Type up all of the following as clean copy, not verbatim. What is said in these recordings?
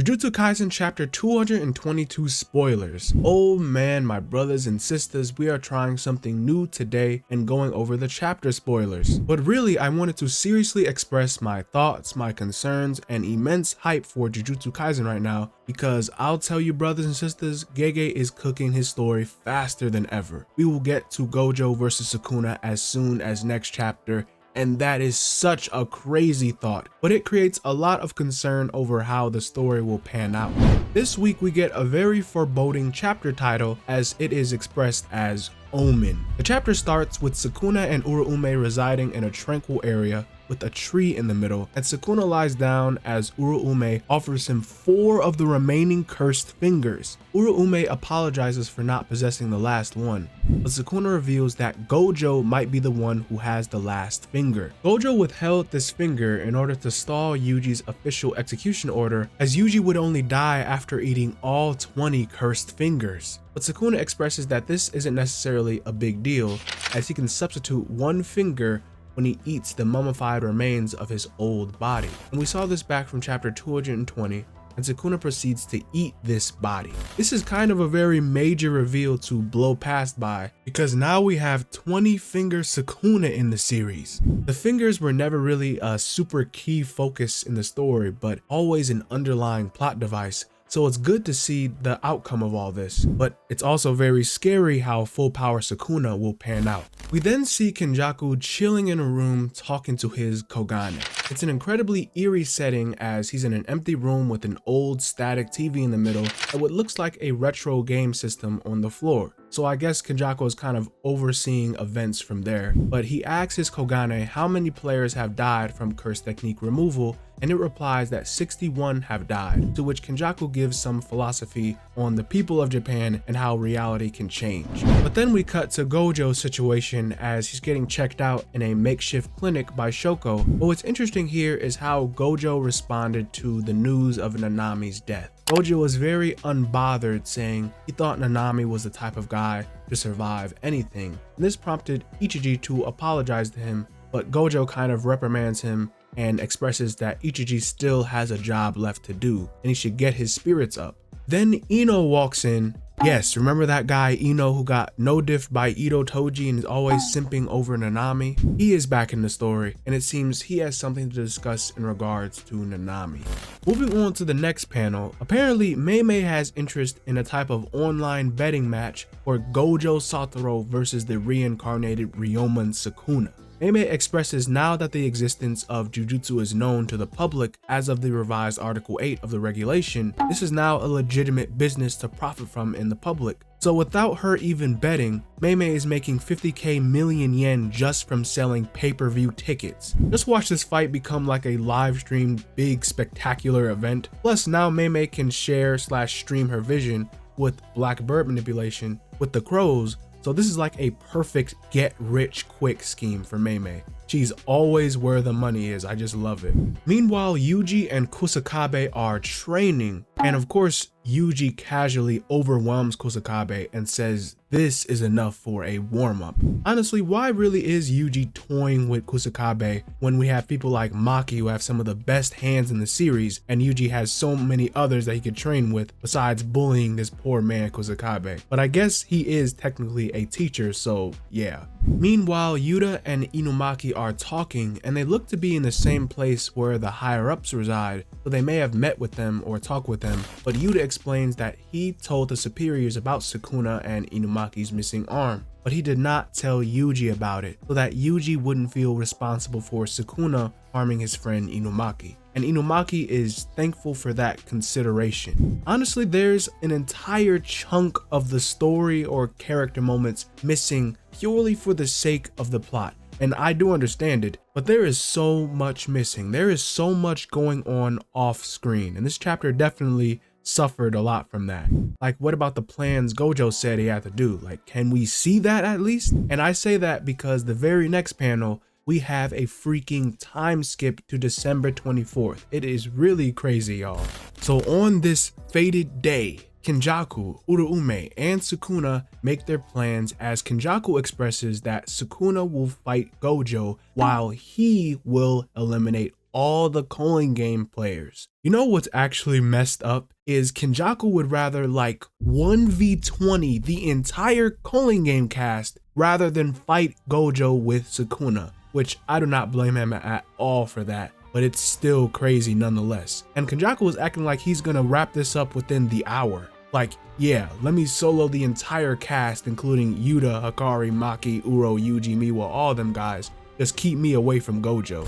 Jujutsu Kaisen chapter 222 spoilers. Oh man, my brothers and sisters, we are trying something new today and going over the chapter spoilers. But really, I wanted to seriously express my thoughts, my concerns, and immense hype for Jujutsu Kaisen right now, because I'll tell you brothers and sisters, Gege is cooking his story faster than ever. We will get to Gojo versus Sukuna as soon as next chapter, and that is such a crazy thought, but it creates a lot of concern over how the story will pan out. This week we get a very foreboding chapter title, as it is expressed as Omen. The chapter starts with Sukuna and Uraume residing in a tranquil area with a tree in the middle, and Sukuna lies down as Uraume offers him 4 of the remaining cursed fingers. Uraume apologizes for not possessing the last one, but Sukuna reveals that Gojo might be the one who has the last finger. Gojo withheld this finger in order to stall Yuji's official execution order, as Yuji would only die after eating all 20 cursed fingers. But Sukuna expresses that this isn't necessarily a big deal, as he can substitute 1 finger when he eats the mummified remains of his old body. And we saw this back from chapter 220, and Sukuna proceeds to eat this body. This is kind of a very major reveal to blow past by, because now we have 20 finger Sukuna in the series. The fingers were never really a super key focus in the story, but always an underlying plot device. So it's good to see the outcome of all this, but it's also very scary how full power Sukuna will pan out. We then see Kenjaku chilling in a room talking to his Kogane. It's an incredibly eerie setting, as he's in an empty room with an old static TV in the middle and what looks like a retro game system on the floor. So I guess Kenjaku is kind of overseeing events from there, but he asks his Kogane how many players have died from curse technique removal, and it replies that 61 have died, to which Kenjaku gives some philosophy on the people of Japan and how reality can change. But then we cut to Gojo's situation as he's getting checked out in a makeshift clinic by Shoko. But what's interesting here is how Gojo responded to the news of Nanami's death. Gojo was very unbothered, saying he thought Nanami was the type of guy to survive anything. And this prompted Ichiji to apologize to him, but Gojo kind of reprimands him and expresses that Ichiji still has a job left to do and he should get his spirits up. Then Ino walks in. Yes, remember that guy Ino who got no diffed by Ito Toji and is always simping over Nanami? He is back in the story, and it seems he has something to discuss in regards to Nanami. Moving on to the next panel, apparently Mei has interest in a type of online betting match for Gojo Satoru versus the reincarnated Ryoman Sukuna. Mei expresses now that the existence of Jujutsu is known to the public as of the revised Article 8 of the regulation, this is now a legitimate business to profit from in the public. So without her even betting, Mei is making 50k million yen just from selling pay-per-view tickets. Just watch this fight become like a live-streamed big spectacular event. Plus now Mei can share/stream her vision with black bird manipulation with the crows. So this is like a perfect get-rich-quick scheme for Mei. She's always where the money is. I just love it. Meanwhile, Yuji and Kusakabe are training, and of course, Yuji casually overwhelms Kusakabe and says this is enough for a warm-up. Honestly, why really is Yuji toying with Kusakabe when we have people like Maki who have some of the best hands in the series, and Yuji has so many others that he could train with besides bullying this poor man Kusakabe? But I guess he is technically a teacher, so yeah. Meanwhile, Yuta and Inumaki are talking, and they look to be in the same place where the higher-ups reside, so they may have met with them or talked with them, but Yuta explains that he told the superiors about Sukuna and Inumaki's missing arm, but he did not tell Yuji about it, so that Yuji wouldn't feel responsible for Sukuna harming his friend Inumaki. And Inumaki is thankful for that consideration. Honestly, there's an entire chunk of the story or character moments missing purely for the sake of the plot. And I do understand it, but there is so much missing. There is so much going on off screen, and this chapter definitely suffered a lot from that. Like, what about the plans Gojo said he had to do? Like, can we see that at least? And I say that because the very next panel, we have a freaking time skip to December 24th. It is really crazy, y'all. So on this fated day, Kenjaku, Uraume, and Sukuna make their plans, as Kenjaku expresses that Sukuna will fight Gojo while he will eliminate all the calling game players. You know what's actually messed up is Kenjaku would rather like 1v20 the entire calling game cast rather than fight Gojo with Sukuna, which I do not blame him at all for that, but it's still crazy nonetheless. And Kenjaku was acting like he's gonna wrap this up within the hour. Like, yeah, let me solo the entire cast, including Yuta, Hikari, Maki, Uro, Yuji, Miwa, all them guys. Just keep me away from Gojo.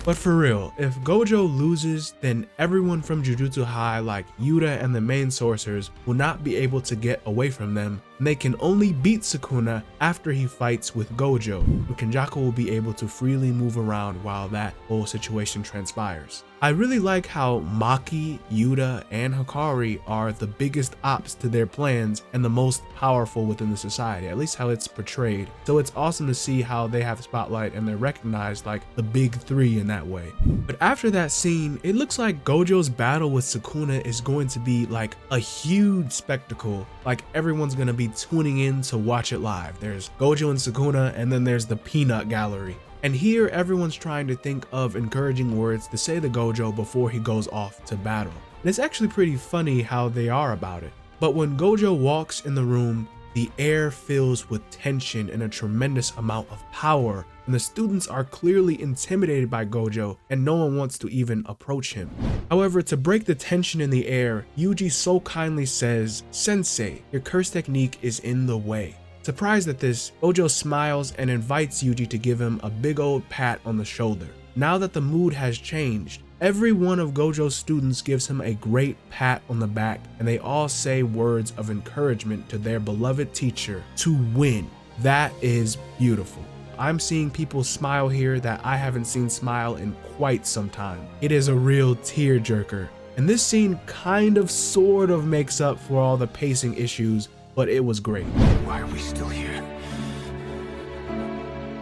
But for real, if Gojo loses, then everyone from Jujutsu High like Yuta and the main sorcerers will not be able to get away from them, and they can only beat Sukuna after he fights with Gojo, and Kenjaku will be able to freely move around while that whole situation transpires. I really like how Maki, Yuta, and Hikari are the biggest ops to their plans and the most powerful within the society, at least how it's portrayed. So it's awesome to see how they have spotlight and they're recognized like the big three in that way. But after that scene, it looks like Gojo's battle with Sukuna is going to be like a huge spectacle. Like everyone's gonna be tuning in to watch it live. There's Gojo and Sukuna, and then there's the peanut gallery. And here everyone's trying to think of encouraging words to say to Gojo before he goes off to battle. And it's actually pretty funny how they are about it. But when Gojo walks in the room, the air fills with tension and a tremendous amount of power, and the students are clearly intimidated by Gojo and no one wants to even approach him. However, to break the tension in the air, Yuji so kindly says, "Sensei, your curse technique is in the way." Surprised at this, Gojo smiles and invites Yuji to give him a big old pat on the shoulder. Now that the mood has changed, every one of Gojo's students gives him a great pat on the back, and they all say words of encouragement to their beloved teacher to win. That is beautiful. I'm seeing people smile here that I haven't seen smile in quite some time. It is a real tearjerker. And this scene kind of sort of makes up for all the pacing issues, but it was great. Why are we still here?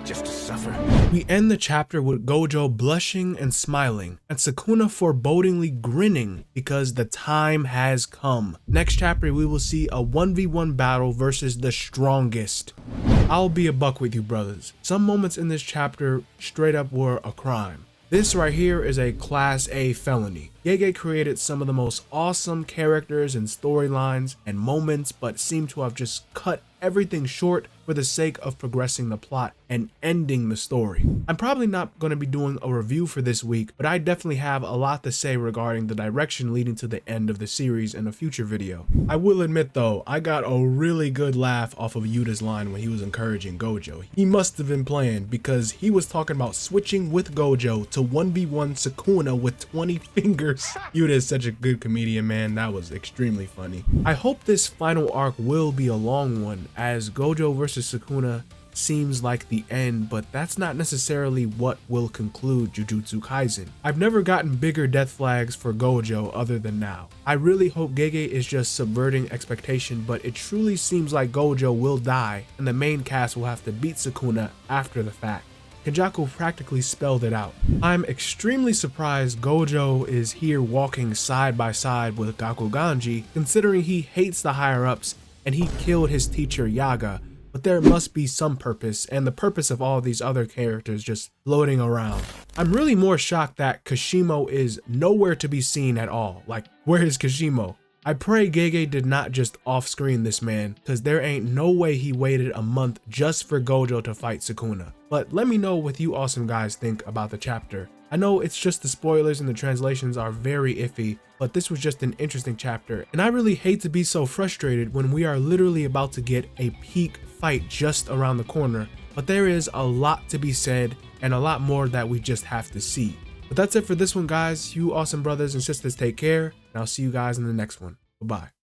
Just to suffer? We end the chapter with Gojo blushing and smiling, and Sukuna forebodingly grinning because the time has come. Next chapter, we will see a 1v1 battle versus the strongest. I'll be a buck with you, brothers. Some moments in this chapter straight up were a crime. This right here is a Class A felony. Gege created some of the most awesome characters and storylines and moments, but seemed to have just cut everything short for the sake of progressing the plot and ending the story. I'm probably not going to be doing a review for this week, but I definitely have a lot to say regarding the direction leading to the end of the series in a future video. I will admit though, I got a really good laugh off of Yuta's line when he was encouraging Gojo. He must have been playing because he was talking about switching with Gojo to 1v1 Sukuna with 20 fingers. Yuta is such a good comedian, man. That was extremely funny. I hope this final arc will be a long one, as Gojo versus Sukuna seems like the end, but that's not necessarily what will conclude Jujutsu Kaisen. I've never gotten bigger death flags for Gojo other than now. I really hope Gege is just subverting expectation, but it truly seems like Gojo will die and the main cast will have to beat Sukuna after the fact. Kenjaku practically spelled it out. I'm extremely surprised Gojo is here walking side by side with Gakuganji, considering he hates the higher-ups and he killed his teacher Yaga, but there must be some purpose, and the purpose of all these other characters just floating around. I'm really more shocked that Kashimo is nowhere to be seen at all. Like, where is Kashimo? I pray Gege did not just off-screen this man, cause there ain't no way he waited a month just for Gojo to fight Sukuna. But let me know what you awesome guys think about the chapter. I know it's just the spoilers and the translations are very iffy, but this was just an interesting chapter, and I really hate to be so frustrated when we are literally about to get a peak fight just around the corner, but there is a lot to be said and a lot more that we just have to see. But that's it for this one, guys. You awesome brothers and sisters, take care, and I'll see you guys in the next one. Bye-bye.